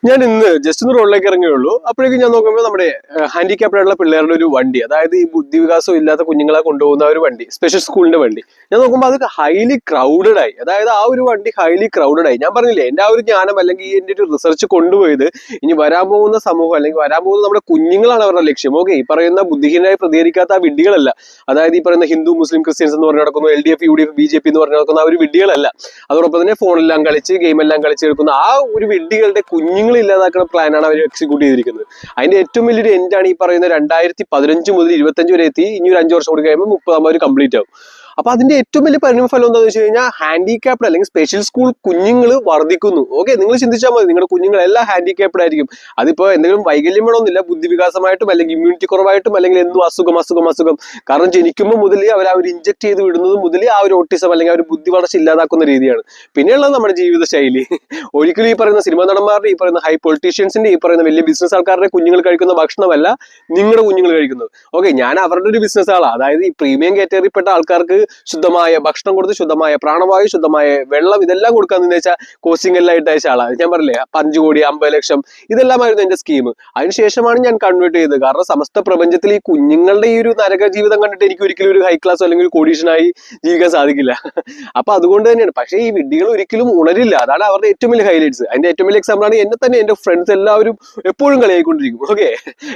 ഞാൻ ഇന്ന് ജസ്റ്റ് ഒന്ന് റോഡിലേക്ക് ഇറങ്ങിയുള്ളൂ. അപ്പോഴേക്കും ഞാൻ നോക്കുമ്പോൾ നമ്മുടെ ഹാൻഡിക്യാപ്ഡ് ആയിട്ടുള്ള പിള്ളേരുടെ ഒരു വണ്ടി, അതായത് ഈ ബുദ്ധിവികാസം ഇല്ലാത്ത കുഞ്ഞുങ്ങളെ കൊണ്ടുപോകുന്ന ഒരു വണ്ടി, സ്പെഷ്യൽ സ്കൂളിന്റെ വണ്ടി. ഞാൻ നോക്കുമ്പോൾ അത് ഹൈലി ക്രൗഡഡ് ആയി. അതായത് ആ ഒരു വണ്ടി ഹൈലി ക്രൗഡഡ് ആയി. ഞാൻ പറഞ്ഞില്ലേ, എന്റെ ആ ഒരു ജ്ഞാനം അല്ലെങ്കിൽ എന്റെ ഒരു റിസർച്ച് കൊണ്ടുപോയത് ഇനി വരാൻ പോകുന്ന സമൂഹം അല്ലെങ്കിൽ വരാൻ പോകുന്ന നമ്മുടെ കുഞ്ഞുങ്ങളാണ് അവരുടെ ലക്ഷ്യം. ഓക്കെ, ഈ പറയുന്ന ബുദ്ധിഹീനായി പ്രതികരിക്കാത്ത ആ വിഡ്ഢികളല്ല, അതായത് ഈ പറയുന്ന ഹിന്ദു മുസ്ലിം ക്രിസ്ത്യൻസ് എന്ന് പറഞ്ഞു നടക്കുന്നു, LDF UDF BJP എന്ന് പറഞ്ഞു നടക്കുന്ന ആ ഒരു വിഡ്ഢികളല്ല. അതോടൊപ്പം തന്നെ ഫോണെല്ലാം കളിച്ച് ഗെയിമെല്ലാം കളിച്ച് എടുക്കുന്ന ആ ഒരു വിഡ്ഢികളുടെ കുഞ്ഞുങ്ങൾ ഇല്ലാതാക്കുന്ന പ്ലാനാണ് അവർ എക്സിക്യൂട്ട് ചെയ്തിരിക്കുന്നത്. അതിന്റെ ഏറ്റവും വലിയൊരു എൻഡാണ് ഈ പറയുന്ന 2015 മുതൽ 25 വരെ എത്തി. ഇനി ഒരു 5 വർഷം കൂടി കഴിയുമ്പോൾ 30 കംപ്ലീറ്റ് ആവും. അപ്പൊ അതിന്റെ ഏറ്റവും വലിയ പരിണാമ ഫലം എന്താണെന്ന് വെച്ച് കഴിഞ്ഞാൽ ഹാൻഡിക്യാപ്ഡ് അല്ലെങ്കിൽ സ്പെഷ്യൽ സ്കൂൾ കുഞ്ഞുങ്ങൾ വർദ്ധിക്കുന്നു. ഓക്കെ, നിങ്ങൾ ചിന്തിച്ചാൽ മതി, നിങ്ങളുടെ കുഞ്ഞുങ്ങളെല്ലാം ഹാൻഡിക്യാപ്ഡ് ആയിരിക്കും. അതിപ്പോ എന്തെങ്കിലും വൈകല്യം വേണമെന്നില്ല, ബുദ്ധിവികാസമായിട്ടും അല്ലെങ്കിൽ ഇമ്മ്യൂണിറ്റി കുറവായിട്ടും അല്ലെങ്കിൽ എന്നും അസുഖം. കാരണം ജനിക്കുമ്പോൾ മുതൽ അവർ ഇഞ്ചക്ട് ചെയ്ത് വിടുന്നത് മുതൽ ആ ഒരു ഓട്ടിസം അല്ലെങ്കിൽ ആ ഒരു ബുദ്ധി വളർച്ച ഇല്ലാതാക്കുന്ന രീതിയാണ്. പിന്നെയുള്ളത് നമ്മുടെ ജീവിത ശൈലി. ഒരിക്കലും ഈ പറയുന്ന സിനിമാ നടന്മാരുടെ, ഈ പറയുന്ന ഹൈ പൊളിറ്റീഷ്യൻസിന്റെ, ഈ പറയുന്ന വലിയ ബിസിനസ് ആൾക്കാരുടെ കുഞ്ഞുങ്ങൾ കഴിക്കുന്ന ഭക്ഷണമല്ല നിങ്ങളുടെ കുഞ്ഞുങ്ങൾ കഴിക്കുന്നത്. ഓക്കെ, ഞാൻ അവരുടെ ഒരു ബിസിനസ് ആളാണ്. അതായത് ഈ പ്രീമിയം കാറ്റഗറിപ്പെട്ട ആൾക്കാർക്ക് ശുദ്ധമായ ഭക്ഷണം കൊടുത്ത് ശുദ്ധമായ പ്രാണവായു, ശുദ്ധമായ വെള്ളം, ഇതെല്ലാം കൊടുക്കാന്ന് വെച്ചാൽ കോച്ചിങ് എല്ലാം ഇട്ടയച്ച ആളാണ്. ഞാൻ പറഞ്ഞില്ലേ, 5 കോടി 50 ലക്ഷം ഇതെല്ലാമായിരുന്നു എന്റെ സ്കീം. അതിനുശേഷമാണ് ഞാൻ കൺവേർട്ട് ചെയ്തത്. കാരണം സമസ്ത പ്രപഞ്ചത്തിൽ ഈ കുഞ്ഞുങ്ങളുടെ ഈ ഒരു നരക ജീവിതം കണ്ടിട്ട് എനിക്ക് ഒരിക്കലും ഒരു ഹൈ ക്ലാസ് അല്ലെങ്കിൽ ഒരു കോടീഷനായി ജീവിക്കാൻ സാധിക്കില്ല. അപ്പൊ അതുകൊണ്ട് തന്നെയാണ്. പക്ഷേ ഈ വിഡ്ഢികൾ ഒരിക്കലും ഉണരില്ല. അതാണ് അവരുടെ ഏറ്റവും വലിയ ഹൈലൈറ്റ്സ്. അതിന്റെ ഏറ്റവും വലിയ എക്സാമ്പിൾ ആണ് എന്നെ തന്നെ എന്റെ ഫ്രണ്ട്സ് എല്ലാവരും എപ്പോഴും കളിയായിക്കൊണ്ടിരിക്കും. ഓക്കെ,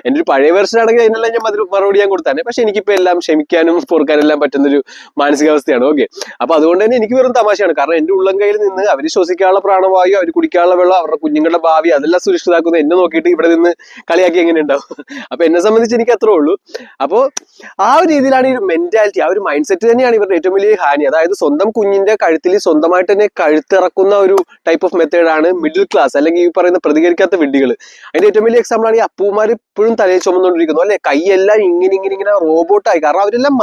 എന്റെ ഒരു പഴയ വേർഷൻ ആണെങ്കിൽ അതിനെല്ലാം ഞാൻ മറുപടി ഞാൻ കൊടുത്താനെ. പക്ഷെ എനിക്കിപ്പോ എല്ലാം ക്ഷമിക്കാനും പൊറുക്കാനും എല്ലാം പറ്റുന്നൊരു മാനസികാവസ്ഥയാണ്. ഓക്കെ, അപ്പൊ അതുകൊണ്ട് തന്നെ എനിക്ക് വെറും തമാശയാണ്. കാരണം എന്റെ ഉള്ളം കയ്യിൽ നിന്ന് അവർ ശ്വസിക്കാനുള്ള പ്രാണവായു, അവർ കുടിക്കാനുള്ള വെള്ളം, അവരുടെ കുഞ്ഞുങ്ങളുടെ ഭാവി അതെല്ലാം സുരക്ഷിതാക്കുന്നത് എന്നെ നോക്കിയിട്ട് ഇവിടെ നിന്ന് കളിയാക്കി എങ്ങനെ ഉണ്ടാവും? അപ്പൊ എന്നെ സംബന്ധിച്ച് എനിക്ക് അത്രേ ഉള്ളൂ. അപ്പോ ആ ഒരു രീതിയിലാണ് ഈ ഒരു മെന്റാലിറ്റി, ആ ഒരു മൈൻഡ് സെറ്റ് തന്നെയാണ് ഇവരുടെ ഏറ്റവും വലിയ ഹാനി. അതായത് സ്വന്തം കുഞ്ഞിന്റെ കഴുത്തിൽ സ്വന്തമായിട്ട് തന്നെ കഴുത്തിറക്കുന്ന ഒരു ടൈപ്പ് ഓഫ് മെത്തേഡാണ് മിഡിൽ ക്ലാസ് അല്ലെങ്കിൽ ഈ പറയുന്ന പ്രതികരിക്കാത്ത വിഡ്ഢികൾ. അതിന്റെ ഏറ്റവും വലിയ എക്സാമ്പിൾ ആണ് ഈ അപ്പൂമാർ ഇപ്പോഴും തലയിൽ ചുമന്നുകൊണ്ടിരിക്കുന്നു. അല്ലെ, കൈയെല്ലാം ഇങ്ങനെ റോബോട്ടായി. കാരണം അവരെല്ലാം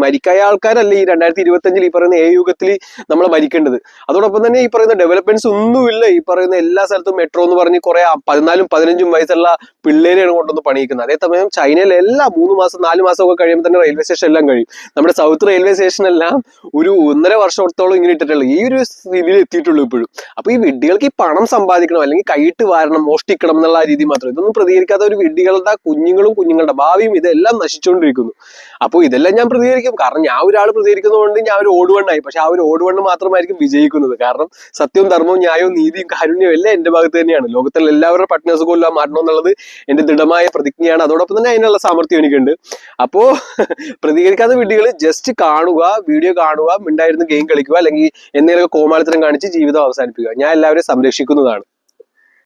മരിക്കായ ആൾക്കാരല്ല ഈ 2025 ഈ പറയുന്ന യുഗത്തിൽ നമ്മളെ മരിക്കേണ്ടത്. അതോടൊപ്പം തന്നെ ഈ പറയുന്ന ഡെവലപ്മെന്റ്സ് ഒന്നുമില്ല. ഈ പറയുന്ന എല്ലാ സ്ഥലത്തും മെട്രോ എന്ന് പറഞ്ഞ് കുറെ 14-15 വയസ്സുള്ള പിള്ളേരെയാണ് കൊണ്ടൊന്ന് പണിയിക്കുന്നത്. അതേസമയം ചൈനയിൽ എല്ലാം 3 മാസം 4 മാസം ഒക്കെ കഴിയുമ്പോൾ തന്നെ റെയിൽവേ സ്റ്റേഷൻ എല്ലാം കഴിയും. നമ്മുടെ സൗത്ത് റെയിൽവേ സ്റ്റേഷൻ എല്ലാം ഒരു 1.5 വർഷത്തോളം ഇങ്ങനെ ഇട്ടിട്ടുള്ളൂ. ഈ ഒരു രീതിയിൽ എത്തിയിട്ടുള്ളൂ ഇപ്പോഴും. അപ്പൊ ഈ വിഡ്ഢികൾക്ക് ഈ പണം സമ്പാദിക്കണം അല്ലെങ്കിൽ കൈയിട്ട് വാരണം, മോഷ്ടിക്കണം എന്നുള്ള രീതി മാത്രം. ഇതൊന്നും പ്രതികരിക്കാത്ത ഒരു വിഡ്ഢികളുടെ കുഞ്ഞുങ്ങളും കുഞ്ഞുങ്ങളുടെ ഭാവിയും ഇതെല്ലാം നശിച്ചുകൊണ്ടിരിക്കുന്നു. അപ്പോൾ ഇതെല്ലാം ഞാൻ പ്രതികരിക്കും. കാരണം ഞാൻ ഒരാൾ പ്രതികരിക്കുന്നതുകൊണ്ട് ഞാൻ ഒരു ഓടുവണ്ണായി. പക്ഷെ ആ ഒരു ഓടുവണ്ണ് മാത്രമായിരിക്കും വിജയിക്കുന്നത്. കാരണം സത്യവും ധർമ്മവും ന്യായവും നീതിയും കാരുണ്യവും എല്ലാം എന്റെ ഭാഗത്ത് തന്നെയാണ്. ലോകത്തിലെ എല്ലാവരുടെ പട്ടിണിസുഖമെല്ലാം മാറ്റണം എന്നുള്ളത് എന്റെ ദൃഢമായ പ്രതിജ്ഞയാണ്. അതോടൊപ്പം തന്നെ അതിനുള്ള സാമർത്ഥ്യം എനിക്കുണ്ട്. അപ്പോ പ്രതികരിക്കാത്ത വിഡ്ഢികൾ ജസ്റ്റ് കാണുക, വീഡിയോ കാണുക, മിണ്ടായിരുന്നു ഗെയിം കളിക്കുക, അല്ലെങ്കിൽ എന്തെങ്കിലും കോമാളിത്തരം കാണിച്ച് ജീവിതം അവസാനിപ്പിക്കുക. ഞാൻ എല്ലാവരെയും സംരക്ഷിക്കുന്നതാണ്.